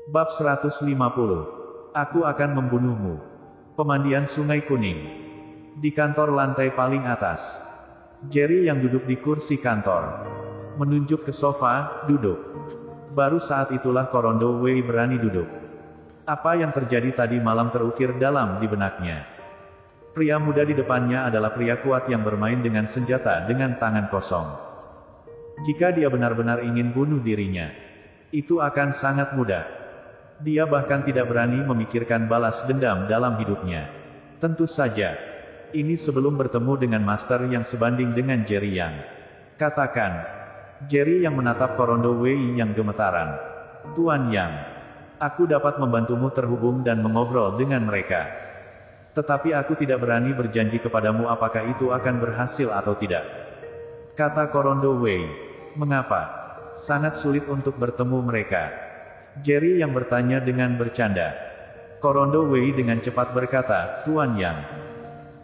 Bab 150. Aku akan membunuhmu. Pemandian Sungai Kuning. Di kantor lantai paling atas. Jerry yang duduk di kursi kantor menunjuk ke sofa, duduk. Baru saat itulah Korondo Wei berani duduk. Apa yang terjadi tadi malam terukir dalam di benaknya. Pria muda di depannya adalah pria kuat yang bermain dengan senjata dengan tangan kosong. Jika dia benar-benar ingin bunuh dirinya, itu akan sangat mudah. Dia bahkan tidak berani memikirkan balas dendam dalam hidupnya. Tentu saja, ini sebelum bertemu dengan master yang sebanding dengan Jerry Yang. Katakan, Jerry yang menatap Korondo Wei yang gemetaran. Tuan Yang, aku dapat membantumu terhubung dan mengobrol dengan mereka. Tetapi aku tidak berani berjanji kepadamu apakah itu akan berhasil atau tidak. Kata Korondo Wei. Mengapa? Sangat sulit untuk bertemu mereka. Jerry yang bertanya dengan bercanda. Korondo Wei dengan cepat berkata, Tuan Yang,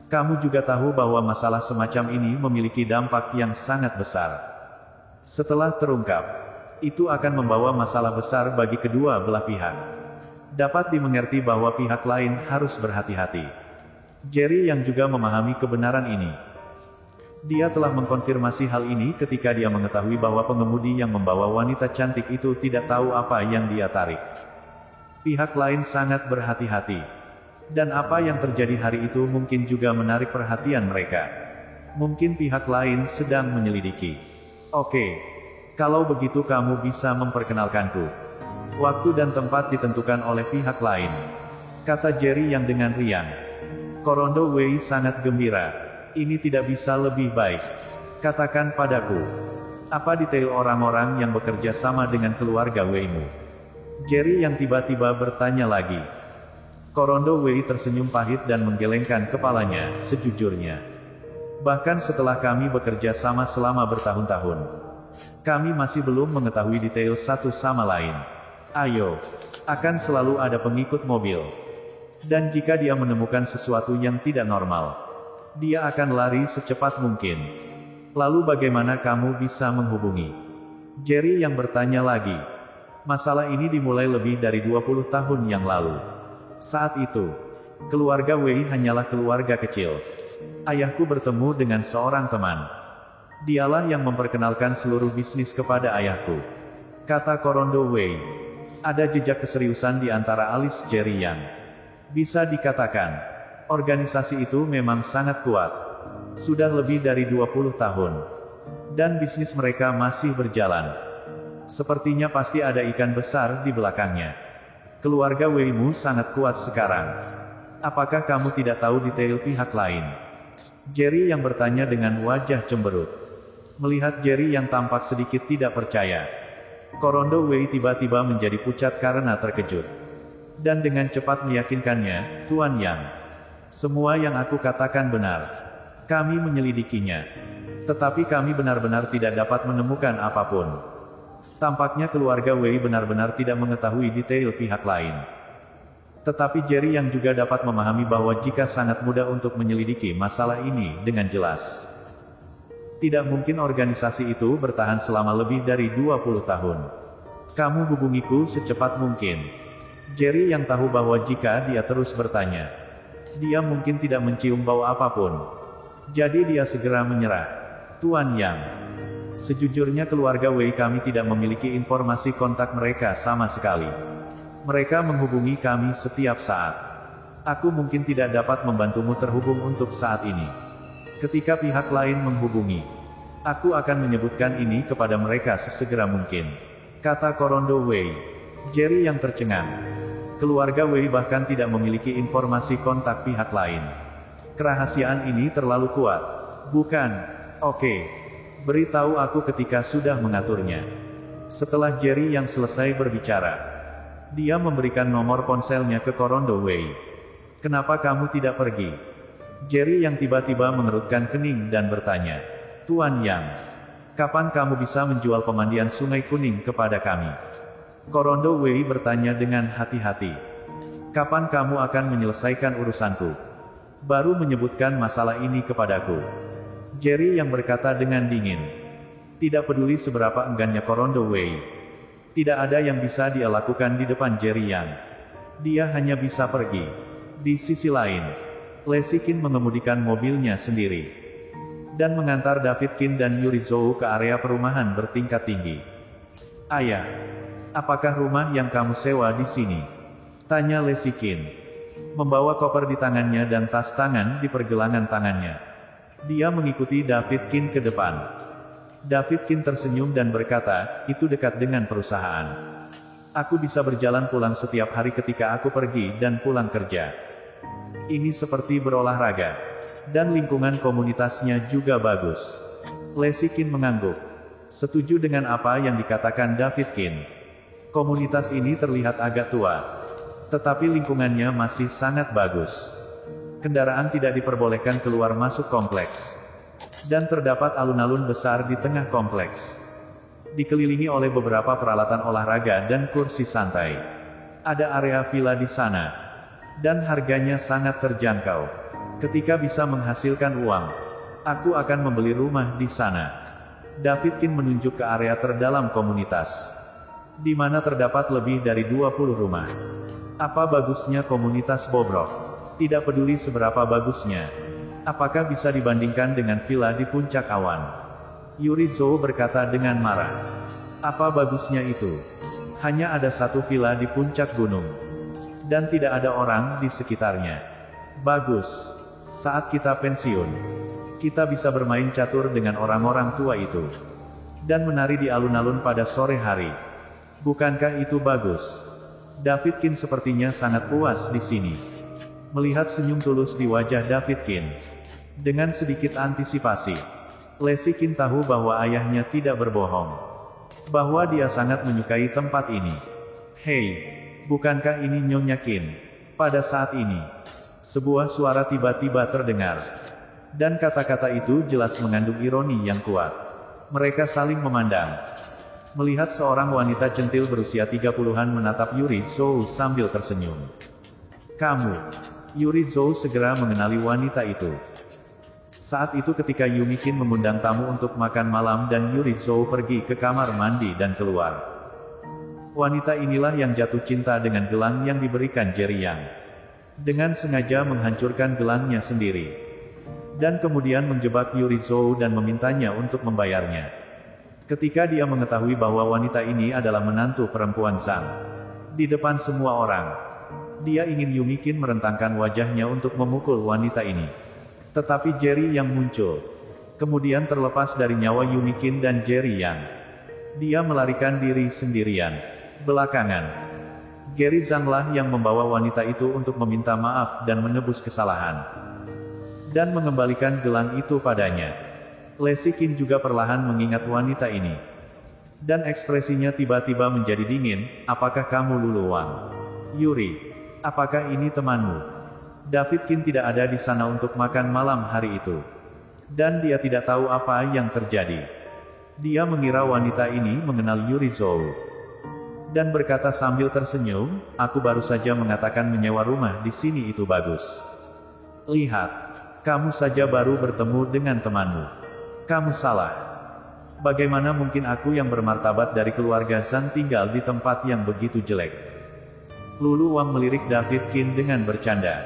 kamu juga tahu bahwa masalah semacam ini memiliki dampak yang sangat besar. Setelah terungkap, itu akan membawa masalah besar bagi kedua belah pihak. Dapat dimengerti bahwa pihak lain harus berhati-hati. Jerry yang juga memahami kebenaran ini. Dia telah mengkonfirmasi hal ini ketika dia mengetahui bahwa pengemudi yang membawa wanita cantik itu tidak tahu apa yang dia tarik. Pihak lain sangat berhati-hati. Dan apa yang terjadi hari itu mungkin juga menarik perhatian mereka. Mungkin pihak lain sedang menyelidiki. Oke. Kalau begitu kamu bisa memperkenalkanku. Waktu dan tempat ditentukan oleh pihak lain. Kata Jerry yang dengan riang. Korondo Wei sangat gembira. Ini tidak bisa lebih baik. Katakan padaku. Apa detail orang-orang yang bekerja sama dengan keluarga Wei-mu? Jerry yang tiba-tiba bertanya lagi. Korondo Wei tersenyum pahit dan menggelengkan kepalanya, sejujurnya. Bahkan setelah kami bekerja sama selama bertahun-tahun, kami masih belum mengetahui detail satu sama lain. Ayo, akan selalu ada pengikut mobil. Dan jika dia menemukan sesuatu yang tidak normal, dia akan lari secepat mungkin. Lalu bagaimana kamu bisa menghubungi? Jerry yang bertanya lagi. Masalah ini dimulai lebih dari 20 tahun yang lalu. Saat itu, keluarga Wei hanyalah keluarga kecil. Ayahku bertemu dengan seorang teman. Dialah yang memperkenalkan seluruh bisnis kepada ayahku. Kata Korondo Wei. Ada jejak keseriusan di antara alis Jerry Yang. Bisa dikatakan, organisasi itu memang sangat kuat. Sudah lebih dari 20 tahun. Dan bisnis mereka masih berjalan. Sepertinya pasti ada ikan besar di belakangnya. Keluarga Wei-mu sangat kuat sekarang. Apakah kamu tidak tahu detail pihak lain? Jerry yang bertanya dengan wajah cemberut. Melihat Jerry yang tampak sedikit tidak percaya, Korondo Wei tiba-tiba menjadi pucat karena terkejut. Dan dengan cepat meyakinkannya, Tuan Yang, semua yang aku katakan benar. Kami menyelidikinya. Tetapi kami benar-benar tidak dapat menemukan apapun. Tampaknya keluarga Wei benar-benar tidak mengetahui detail pihak lain. Tetapi Jerry yang juga dapat memahami bahwa jika sangat mudah untuk menyelidiki masalah ini dengan jelas. Tidak mungkin organisasi itu bertahan selama lebih dari 20 tahun. Kamu hubungiku secepat mungkin. Jerry yang tahu bahwa jika dia terus bertanya, dia mungkin tidak mencium bau apapun. Jadi dia segera menyerah. Tuan Yang, sejujurnya keluarga Wei kami tidak memiliki informasi kontak mereka sama sekali. Mereka menghubungi kami setiap saat. Aku mungkin tidak dapat membantumu terhubung untuk saat ini. Ketika pihak lain menghubungi, aku akan menyebutkan ini kepada mereka sesegera mungkin. Kata Korondo Wei. Jerry yang tercengang. Keluarga Wei bahkan tidak memiliki informasi kontak pihak lain. Kerahasiaan ini terlalu kuat. Bukan? Oke. Beritahu aku ketika sudah mengaturnya. Setelah Jerry yang selesai berbicara, dia memberikan nomor ponselnya ke Korondo Wei. Kenapa kamu tidak pergi? Jerry yang tiba-tiba mengerutkan kening dan bertanya. Tuan Yang, kapan kamu bisa menjual pemandian Sungai Kuning kepada kami? Korondo Wei bertanya dengan hati-hati. Kapan kamu akan menyelesaikan urusanku? Baru menyebutkan masalah ini kepadaku. Jerry yang berkata dengan dingin. Tidak peduli seberapa enggannya Korondo Wei. Tidak ada yang bisa dia lakukan di depan Jerry Yang. Dia hanya bisa pergi. Di sisi lain, Lacey Kin mengemudikan mobilnya sendiri dan mengantar David Kin dan Yuri Zhou ke area perumahan bertingkat tinggi. "Ayah, apakah rumah yang kamu sewa di sini?" tanya Lacey Kin, membawa koper di tangannya dan tas tangan di pergelangan tangannya. Dia mengikuti David Kin ke depan. David Kin tersenyum dan berkata, "Itu dekat dengan perusahaan. Aku bisa berjalan pulang setiap hari ketika aku pergi dan pulang kerja. Ini seperti berolahraga. Dan lingkungan komunitasnya juga bagus." Lacey Kin mengangguk. Setuju dengan apa yang dikatakan David Kin. Komunitas ini terlihat agak tua, tetapi lingkungannya masih sangat bagus. Kendaraan tidak diperbolehkan keluar masuk kompleks. Dan terdapat alun-alun besar di tengah kompleks. Dikelilingi oleh beberapa peralatan olahraga dan kursi santai. Ada area villa di sana. Dan harganya sangat terjangkau. Ketika bisa menghasilkan uang, aku akan membeli rumah di sana. David Kin menunjuk ke area terdalam komunitas, di mana terdapat lebih dari 20 rumah. Apa bagusnya komunitas bobrok? Tidak peduli seberapa bagusnya. Apakah bisa dibandingkan dengan villa di puncak awan? Yuri Zhou berkata dengan marah. Apa bagusnya itu? Hanya ada satu villa di puncak gunung. Dan tidak ada orang di sekitarnya. Bagus. Saat kita pensiun, kita bisa bermain catur dengan orang-orang tua itu. Dan menari di alun-alun pada sore hari. Bukankah itu bagus? David Kin sepertinya sangat puas di sini. Melihat senyum tulus di wajah David Kin. Dengan sedikit antisipasi, Lacey Kin tahu bahwa ayahnya tidak berbohong. Bahwa dia sangat menyukai tempat ini. "Hei, bukankah ini Nyonya Kin?" Pada saat ini, sebuah suara tiba-tiba terdengar. Dan kata-kata itu jelas mengandung ironi yang kuat. Mereka saling memandang. Melihat seorang wanita centil berusia 30-an menatap Yuri Zhou sambil tersenyum. "Kamu." Yuri Zhou segera mengenali wanita itu. Saat itu ketika Yumi Kin mengundang tamu untuk makan malam dan Yuri Zhou pergi ke kamar mandi dan keluar. Wanita inilah yang jatuh cinta dengan gelang yang diberikan Jerry Yang. Dengan sengaja menghancurkan gelangnya sendiri. Dan kemudian menjebak Yuri Zhou dan memintanya untuk membayarnya. Ketika dia mengetahui bahwa wanita ini adalah menantu perempuan Zhang. Di depan semua orang, dia ingin Yumi Kin merentangkan wajahnya untuk memukul wanita ini. Tetapi Jerry yang muncul. Kemudian terlepas dari nyawa Yumi Kin dan Jerry Yang. Dia melarikan diri sendirian. Belakangan, Gary Zhang lah yang membawa wanita itu untuk meminta maaf dan menebus kesalahan. Dan mengembalikan gelang itu padanya. Lacey Kin juga perlahan mengingat wanita ini. Dan ekspresinya tiba-tiba menjadi dingin. "Apakah kamu Lulu Wang?" "Yuri, apakah ini temanmu?" David Kin tidak ada di sana untuk makan malam hari itu. Dan dia tidak tahu apa yang terjadi. Dia mengira wanita ini mengenal Yuri Zhou. Dan berkata sambil tersenyum, "Aku baru saja mengatakan menyewa rumah di sini itu bagus. Lihat. Kamu saja baru bertemu dengan temanmu. Kamu salah. Bagaimana mungkin aku yang bermartabat dari keluarga Zhang tinggal di tempat yang begitu jelek?" Lulu Wang melirik David Kin dengan bercanda.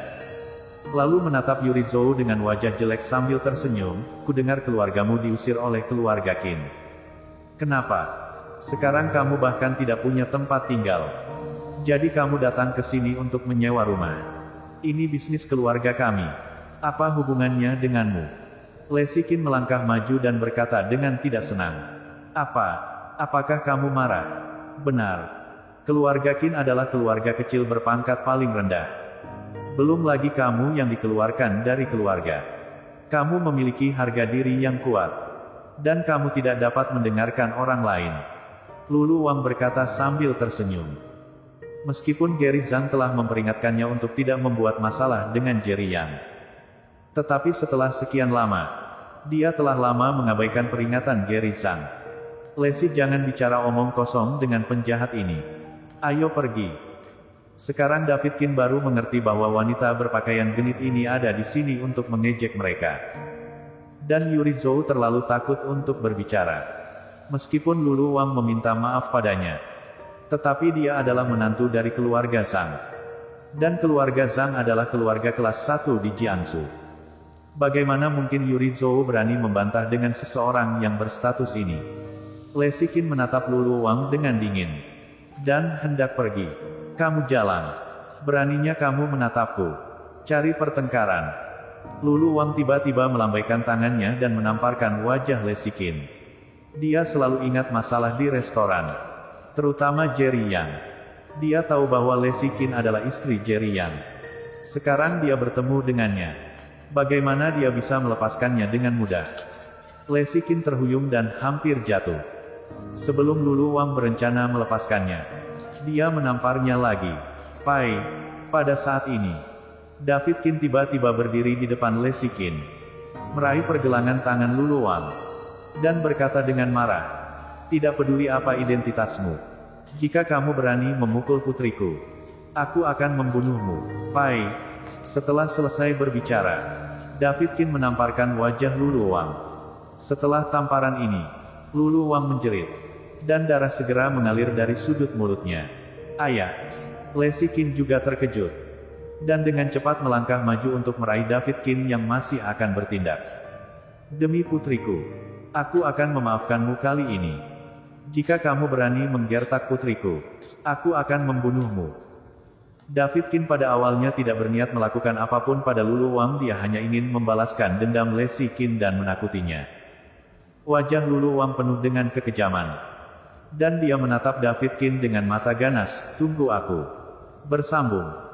Lalu menatap Yuri Zhou dengan wajah jelek sambil tersenyum. "Kudengar keluargamu diusir oleh keluarga Kin. Kenapa? Sekarang kamu bahkan tidak punya tempat tinggal. Jadi kamu datang ke sini untuk menyewa rumah. Ini bisnis keluarga kami. Apa hubungannya denganmu?" Lacey Kin melangkah maju dan berkata dengan tidak senang. Apakah kamu marah?" "Benar. Keluarga Kin adalah keluarga kecil berpangkat paling rendah. Belum lagi kamu yang dikeluarkan dari keluarga. Kamu memiliki harga diri yang kuat. Dan kamu tidak dapat mendengarkan orang lain." Lulu Wang berkata sambil tersenyum. Meskipun Gary Zhang telah memperingatkannya untuk tidak membuat masalah dengan Jerry Yang. Tetapi setelah sekian lama, dia telah lama mengabaikan peringatan Gary Zhang. "Lacey, jangan bicara omong kosong dengan penjahat ini. Ayo pergi." Sekarang David Kin baru mengerti bahwa wanita berpakaian genit ini ada di sini untuk mengejek mereka. Dan Yuri Zhou terlalu takut untuk berbicara. Meskipun Lulu Wang meminta maaf padanya, Tetapi dia adalah menantu dari keluarga Zhang. Dan keluarga Zhang adalah keluarga kelas 1 di Jiangsu. Bagaimana mungkin Yuri Zhou berani membantah dengan seseorang yang berstatus ini? Le Siqin menatap Lulu Wang dengan dingin. Dan hendak pergi. Kamu jalan. Beraninya kamu menatapku. Cari pertengkaran. Lulu Wang tiba-tiba melambaikan tangannya dan menamparkan wajah Le Siqin. Dia selalu ingat masalah di restoran. Terutama Jerry Yang. Dia tahu bahwa Le Siqin adalah istri Jerry Yang. Sekarang dia bertemu dengannya. Bagaimana dia bisa melepaskannya dengan mudah? Le Siqin terhuyung dan hampir jatuh. Sebelum Lulu Wang berencana melepaskannya, dia menamparnya lagi. Pai. Pada saat ini, David Qin tiba-tiba berdiri di depan Le Siqin, meraih pergelangan tangan Lulu Wang, dan berkata dengan marah, "Tidak peduli apa identitasmu. Jika kamu berani memukul putriku, aku akan membunuhmu." Pai. Setelah selesai berbicara, David Qin menamparkan wajah Lulu Wang. Setelah tamparan ini, Lulu Wang menjerit, dan darah segera mengalir dari sudut mulutnya. "Ayah!" Le Siqin juga terkejut, dan dengan cepat melangkah maju untuk meraih David Qin yang masih akan bertindak. "Demi putriku, aku akan memaafkanmu kali ini. Jika kamu berani menggertak putriku, aku akan membunuhmu." David Qin pada awalnya tidak berniat melakukan apapun pada Lulu Wang, dia hanya ingin membalaskan dendam Le Siqin dan menakutinya. Wajah Lulu Wang penuh dengan kekejaman. Dan dia menatap David Qin dengan mata ganas, "Tunggu aku." Bersambung.